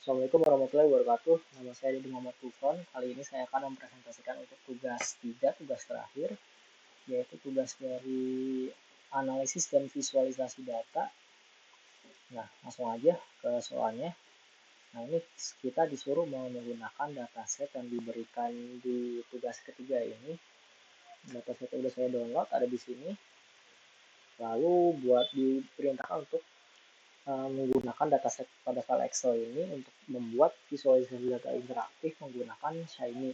Assalamualaikum warahmatullahi wabarakatuh. Nama saya Didi Muhammad Tufan. Kali ini saya akan mempresentasikan untuk tugas 3, tugas terakhir, yaitu tugas dari analisis dan visualisasi data. Nah, langsung aja ke soalnya. Nah, ini kita disuruh mau menggunakan dataset yang diberikan di tugas ketiga ini. Dataset udah saya download, ada di sini. Lalu buat diperintahkan untuk menggunakan dataset pada file Excel ini untuk membuat visualisasi data interaktif menggunakan Shiny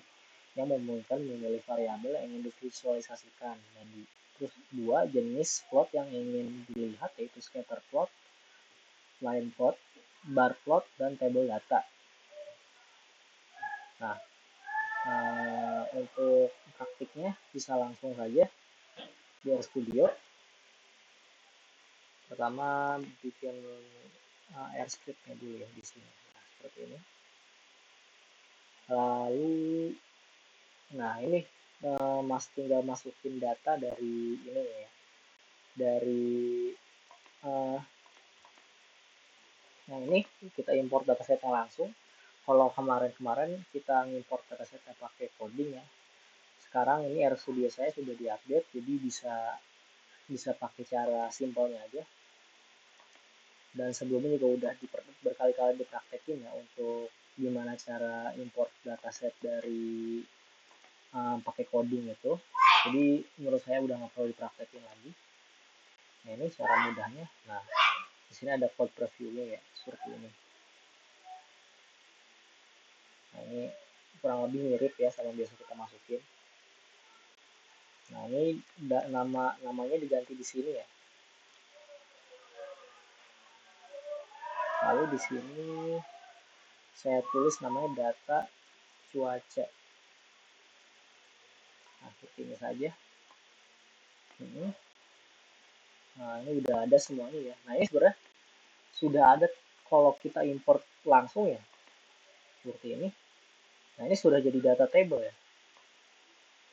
yang memungkinkan memilih variabel yang ingin divisualisasikan. Dan terus dua jenis plot yang ingin dilihat yaitu scatter plot, line plot, bar plot, dan table data. Nah, untuk praktiknya bisa langsung saja di RStudio. Pertama bikin R-script-nya dulu ya di sini. Nah, seperti ini. Lalu, nah ini tinggal masukin data dari ini ya, dari nah ini kita import datasetnya langsung. Kalau kemarin-kemarin kita import datasetnya pakai coding ya. Sekarang ini RStudio saya sudah diupdate, jadi bisa pakai cara simpelnya aja. Dan sebelumnya juga udah berkali-kali dipraktekin ya untuk gimana cara import dataset dari pakai coding itu. Jadi menurut saya udah nggak perlu dipraktekin lagi. Nah, ini cara mudahnya. Nah, di sini ada code previewnya ya, seperti ini. Nah, ini kurang lebih mirip ya sama biasa kita masukin. Nah, ini namanya diganti di sini ya. Lalu di sini saya tulis namanya data cuaca. Nah, seperti ini saja. Nah, ini udah ada semuanya ya. Nah, ini sebenarnya sudah ada kalau kita import langsung ya. Seperti ini. Nah, ini sudah jadi data table ya.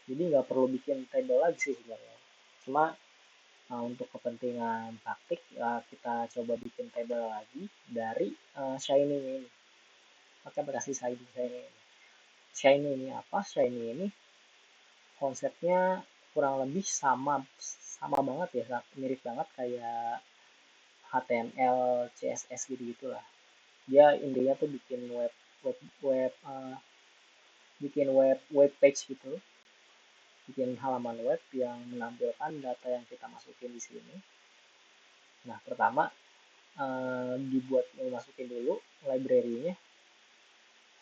Jadi nggak perlu bikin table lagi sih sebenarnya. Cuma untuk kepentingan praktik kita coba bikin table lagi dari Shiny ini. Pakai aplikasi Shiny ini. Shiny ini apa? Shiny ini konsepnya kurang lebih sama banget ya, mirip banget kayak HTML, CSS gitu-gitulah. Dia intinya tuh bikin web page gitu, bikin halaman web yang menampilkan data yang kita masukin di sini. Nah, pertama masukin dulu library-nya.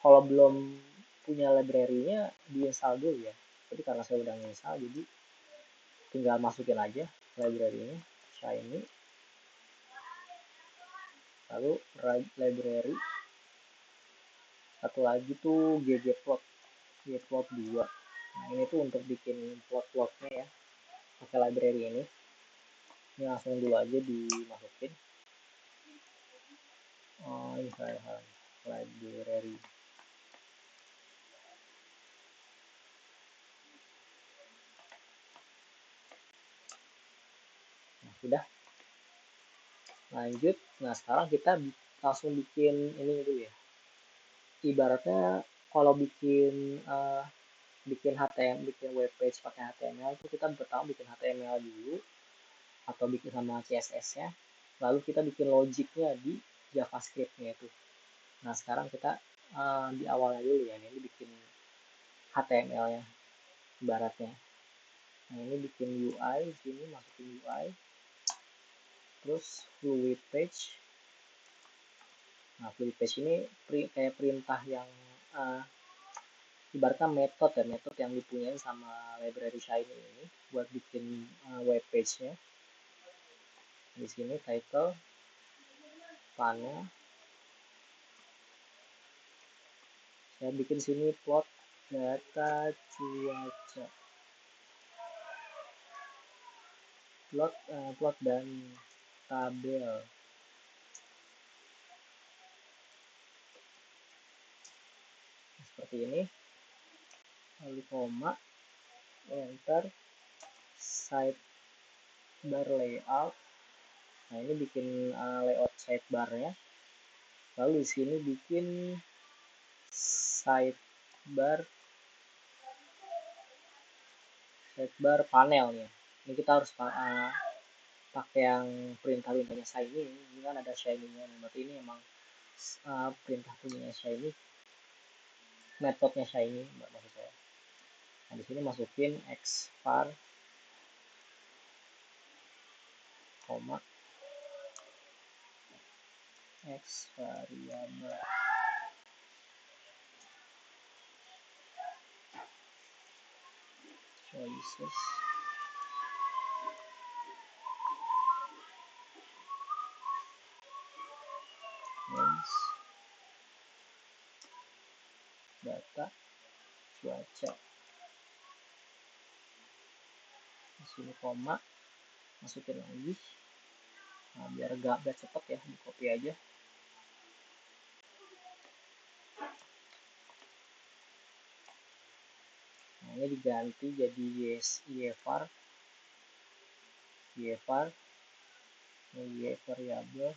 Kalau belum punya library-nya, diinstal dulu ya. Tapi karena saya udah install, jadi tinggal masukin aja library-nya, Shiny. Lalu library satu lagi tuh ggplot 2. Nah, ini tuh untuk bikin plot-plotnya ya, pakai library ini. Ini langsung dulu aja dimasukin. Oh, ini salah library. Nah, sudah. Lanjut. Nah, sekarang kita langsung bikin ini dulu ya. Ibaratnya kalau bikin bikin web page pakai HTML itu kita pertama bikin HTML dulu atau bikin sama CSS-nya, lalu kita bikin logiknya di JavaScript-nya itu. Nah, sekarang kita di awalnya dulu ya, ini bikin HTML-nya ibaratnya. Nah, ini bikin UI, sini masukin UI, terus fluid page. Nah, fluid page ini kayak perintah yang ibaratnya metode yang dipunyai sama library Shiny ini buat bikin web page-nya. Di sini title, panel. Saya bikin sini plot data cuaca. Plot dan tabel. Seperti ini. Lalu koma, enter, sidebar layout. Nah, ini bikin layout sidebarnya. Lalu di sini bikin sidebar panel nih. Ini kita harus pakai yang perintah windownya shiny. Ini kan ada shiny-nya, berarti ini emang perintah punya shiny, metodenya shiny maksud saya. Nah, di sini masukin xvar, koma x variable choices means data cuaca. Di sini koma, masukin lagi. Nah, biar cepet ya, di copy aja. Nah, ini diganti jadi yevar, ini variable.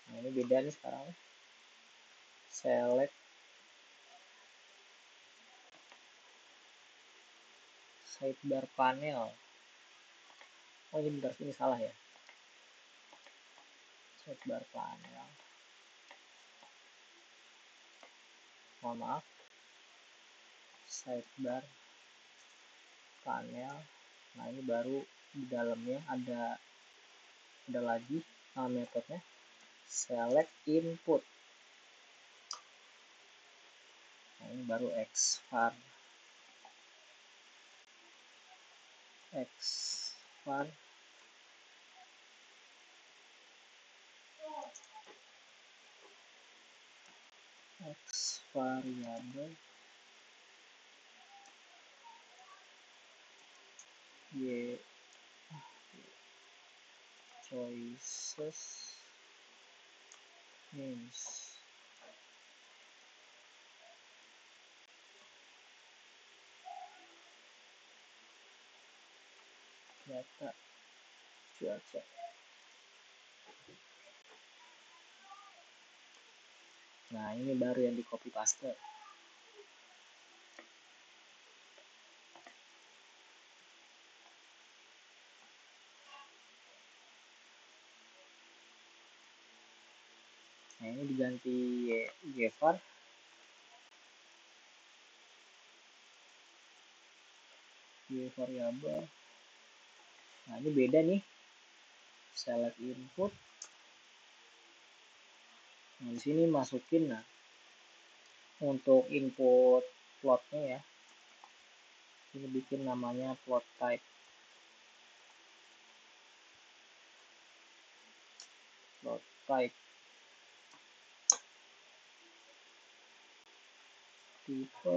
Nah, ini beda nih sekarang. Select sidebar panel. Oh, ini bentar, ini salah ya. Sidebar panel. Mohon maaf. Sidebar panel. Nah, ini baru di dalamnya ada lagi metodenya select input. Nah, ini baru xvar x variable y choices means data cuaca. Nah, ini baru yang di copy paste. Nah, ini diganti yevar, variable. Nah, ini beda nih. Select input. Nah, di sini masukin, nah, untuk input plotnya ya. Ini bikin namanya plot type. Tipe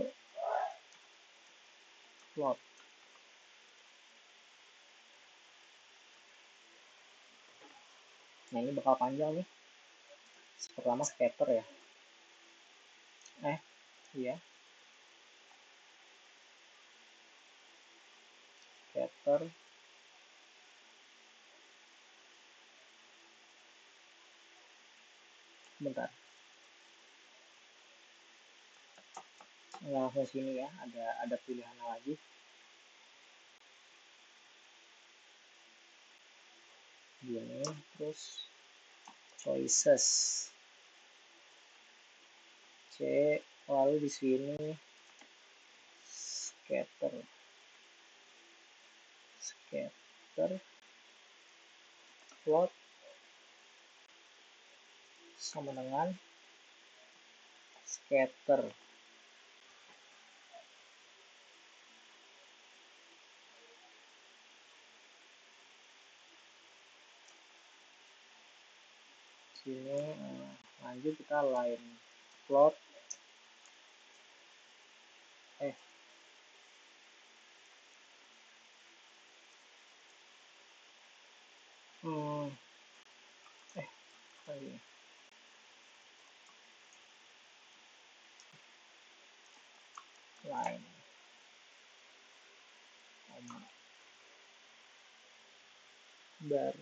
plot. Nah, ini bakal panjang nih. Pertama scatter ya. Iya. Scatter. Bentar. Langsung sini ya, ada pilihan lagi. Gini, terus choices. C, lalu di sini scatter plot sama dengan scatter. Sini lanjut kita line plot. Line bar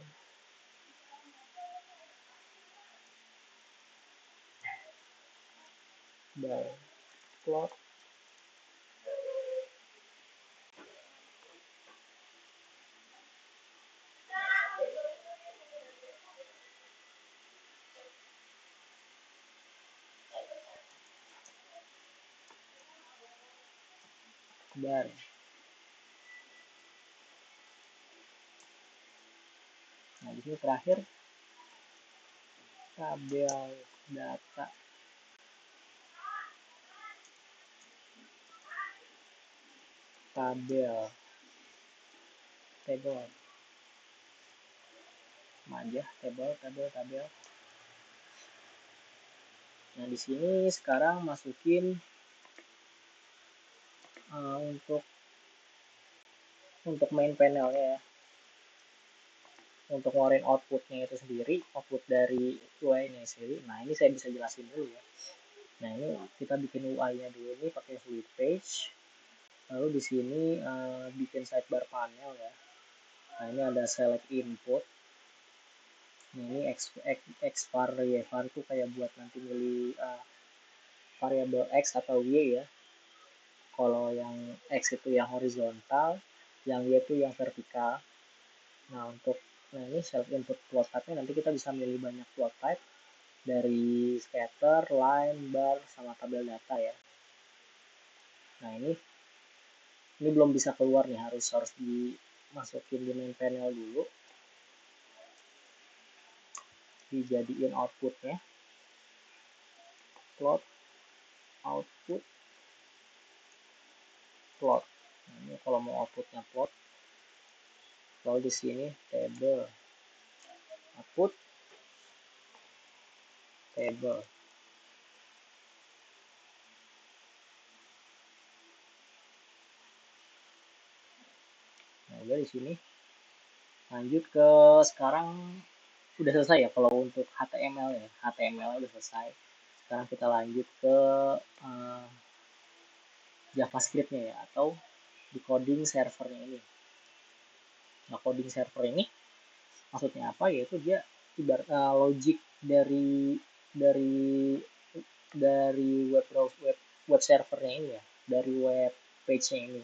dan plot bar. Nah, di sini terakhir tabel data, tabel, table, aja tabel. Nah, di sini sekarang masukin untuk main panelnya ya. Untuk ngeluarin outputnya itu sendiri, output dari UI-nya sendiri. Nah, ini saya bisa jelasin dulu ya. Nah, ini kita bikin UI-nya dulu nih pakai fluid page. Lalu di sini bikin sidebar panel ya. Nah, ini ada select input. Nah, ini x var y var itu kayak buat nanti milih variabel x atau y ya. Kalau yang x itu yang horizontal, yang y itu yang vertikal. Nah, ini select input plot type-nya nanti kita bisa milih banyak plot type dari scatter, line, bar, sama tabel data ya. Nah, ini belum bisa keluar nih, harus dimasukin di main panel dulu, dijadiin outputnya, plot, output, plot. Nah, ini kalau mau outputnya plot, lalu di sini table, output, table. Nah, udah di sini. Lanjut ke sekarang udah selesai ya kalau untuk HTML ya. HTML udah selesai. Sekarang kita lanjut ke JavaScript-nya ya, atau di coding servernya ini. Nah, coding server ini maksudnya apa? Yaitu dia ibarat logic dari dari web servernya ini ya, dari web page-nya ini.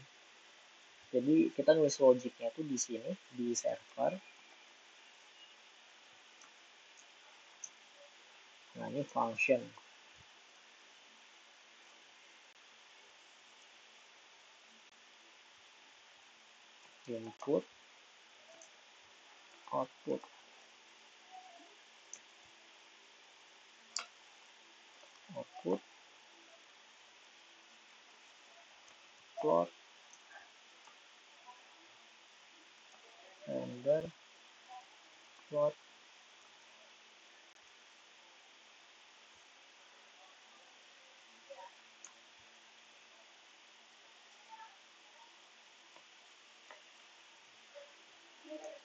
Jadi kita nulis logiknya tuh di sini di server. Nah, ini function. Input, output, output, plot, render, plot,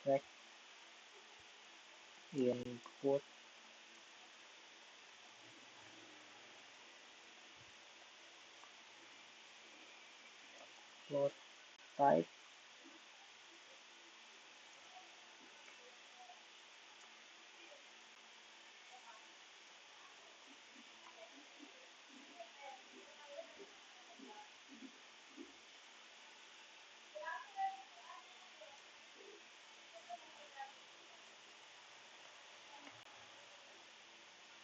track, input, plot type,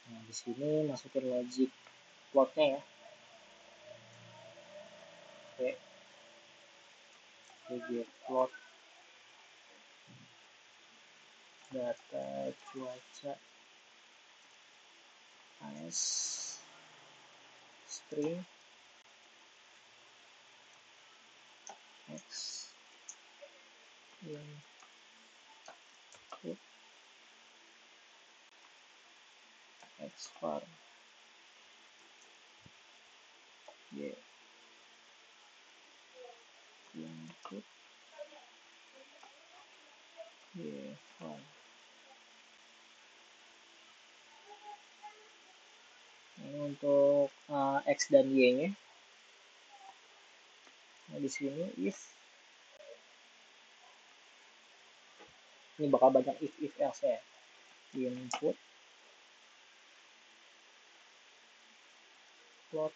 nah di sini masukin logic plotnya ya. Oke, get plot data cuaca as string x input x var y input y var. Ini untuk x dan y nya. Nah, di sini if, ini bakal banyak if else ya. Input float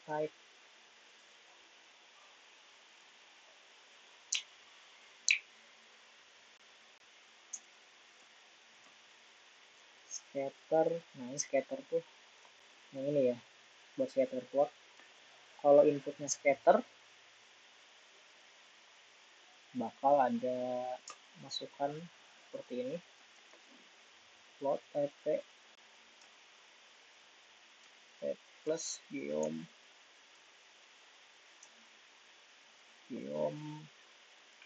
type scatter. Nah ini scatter tuh yang ini ya, buat scatter plot. Kalau inputnya scatter bakal ada masukan seperti ini, plot tp plus geom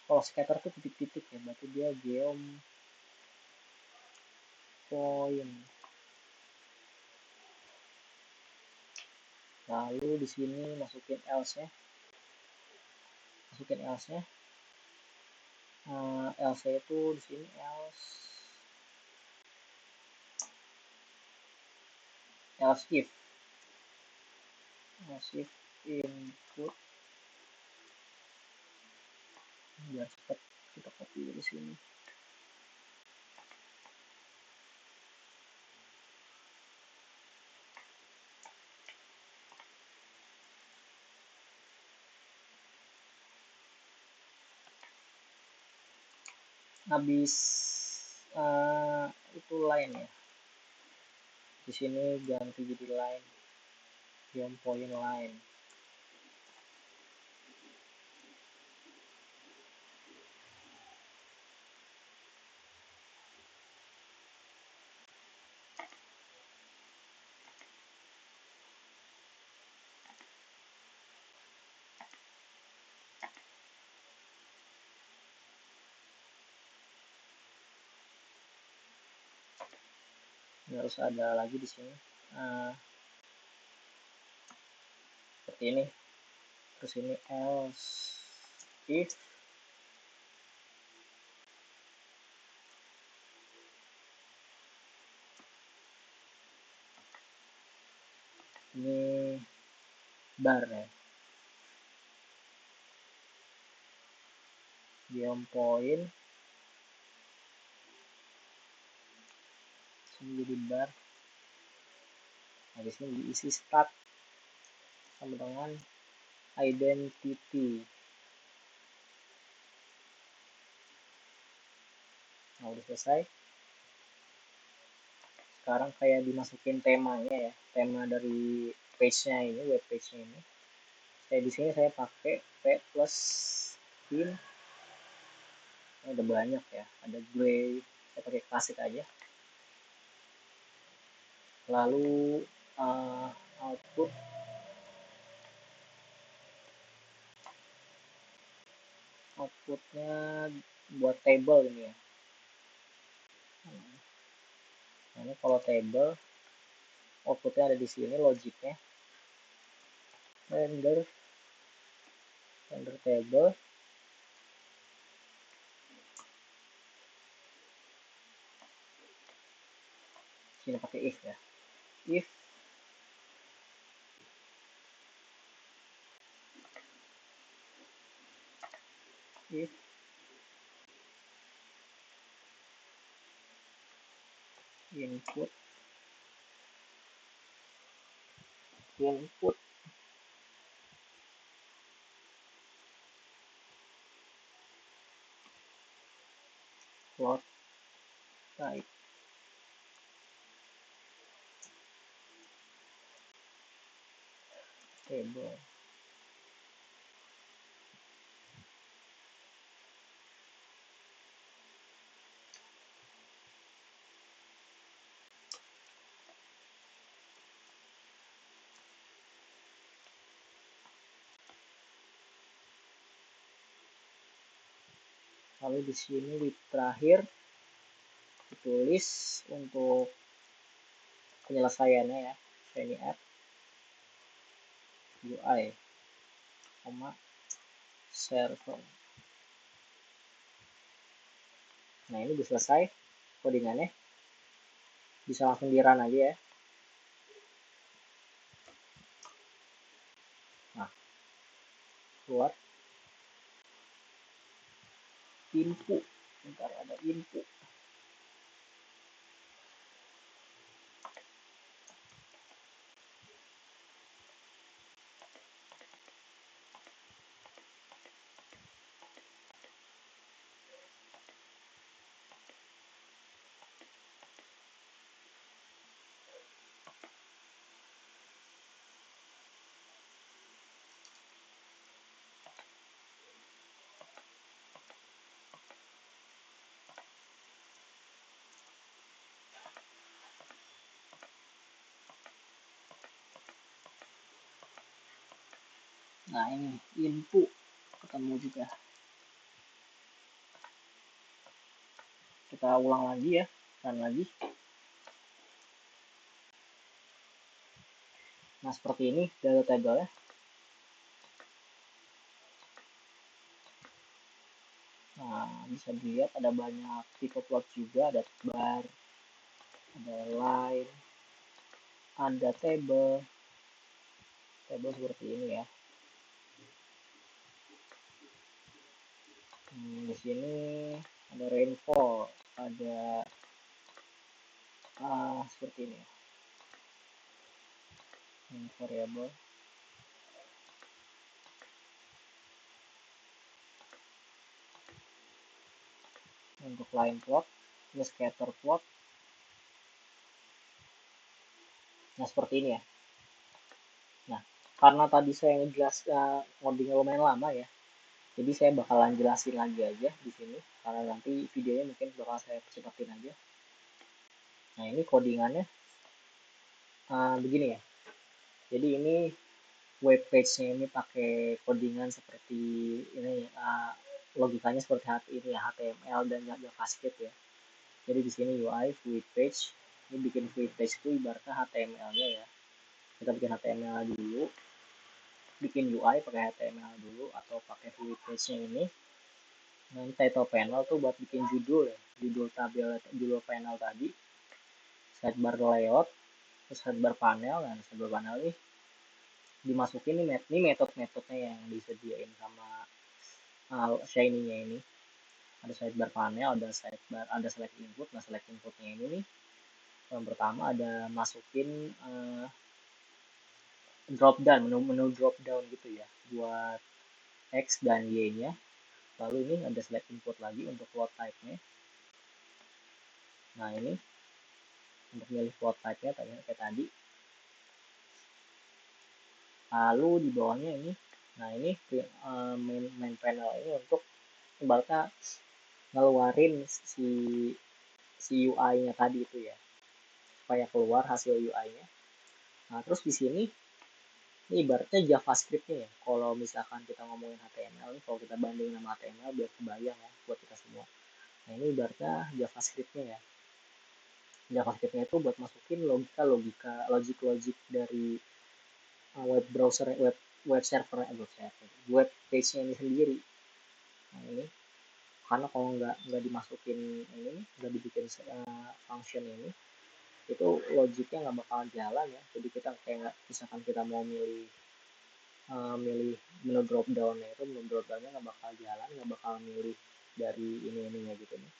kalau scatter tuh titik-titik ya, berarti dia geom point. Lalu di sini masukin else nya, else itu di sini else if input, biar cepat kita copy dari sini. Habis itu line ya, di sini ganti jadi line, geom point line. Harus ada lagi di sini seperti ini. Terus ini else if ini bar ya, geom point sini jadi bar. Nah di sini diisi start sama dengan identity. Nah udah selesai. Sekarang kayak dimasukin temanya ya, tema dari page-nya ini, web page-nya ini. Saya di sini saya pakai p plus theme. Ini udah banyak ya, ada gray, saya pakai klasik aja. Lalu outputnya buat table ini ya. Nah, ini kalau table outputnya ada di sini, logiknya render table. Sini pakai if ya, if input plot type table. Lalu di sini di terakhir ditulis untuk penyelesaiannya ya, shiny app UI, server. Nah ini udah selesai codingannya, bisa langsung di run aja ya. Nah keluar info, bentar ada info. Nah ini info ketemu juga. Kita ulang lagi ya, dan lagi. Nah seperti ini data table ya. Nah bisa dilihat ada banyak tipe plot juga, ada bar, ada line, ada table seperti ini ya. Di sini ada rainfall, ada seperti ini ya. Ini variable untuk line plot, ini scatter plot. Nah seperti ini ya. Nah karena tadi saya ngejelaskan codingnya lumayan lama ya, jadi saya bakalan jelasin lagi aja di sini karena nanti videonya mungkin bakal saya cepetin aja. Nah ini codingannya begini ya. Jadi ini web page-nya ini pakai codingan seperti ini, logikanya seperti ini ya, HTML dan JavaScript ya. Jadi di sini UI fluid page, ini bikin fluid page itu ibaratnya HTML-nya ya. Kita bikin HTML dulu, bikin UI pakai HTML dulu atau pakai fluid page-nya ini. Nah ini title panel tuh buat bikin judul ya, judul tabel, judul panel tadi. Sidebar layout, terus sidebar panel, dan sidebar panel ini dimasukin ini metode-metodenya yang disediain sama Shiny-nya ini. Ada sidebar panel, ada select input. Nah select inputnya ini nih, yang pertama ada masukin drop down, menu drop down gitu ya, buat X dan Y-nya. Lalu ini ada select input lagi untuk plot type-nya. Nah ini untuk milih plot type-nya kayak tadi. Lalu di bawahnya ini, nah ini main panel ini untuk ibaratnya ngeluarin si UI-nya tadi itu ya, supaya keluar hasil UI-nya. Nah terus di sini ini ibaratnya JavaScript-nya ya. Kalau misalkan kita ngomongin HTML nih, kalau kita bandingin sama HTML biar kebayang ya buat kita semua. Nah ini ibaratnya JavaScript-nya ya. JavaScript-nya itu buat masukin logik dari web browser, web server, web page-nya ini sendiri. Nah ini karena kalau nggak dimasukin ini, nggak dibikin function ini, itu logiknya nggak bakal jalan ya. Jadi kita kayak misalkan kita mau milih menu drop down itu, menu drop downnya nggak bakal jalan, nggak bakal milih dari ininya gitu nih,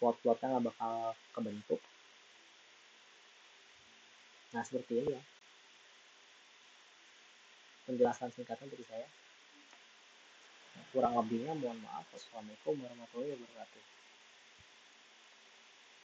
plotnya nggak bakal kebentuk. Nah seperti ini ya penjelasan singkatnya dari saya. Kurang lebihnya mohon maaf. Wassalamualaikum warahmatullahi wabarakatuh.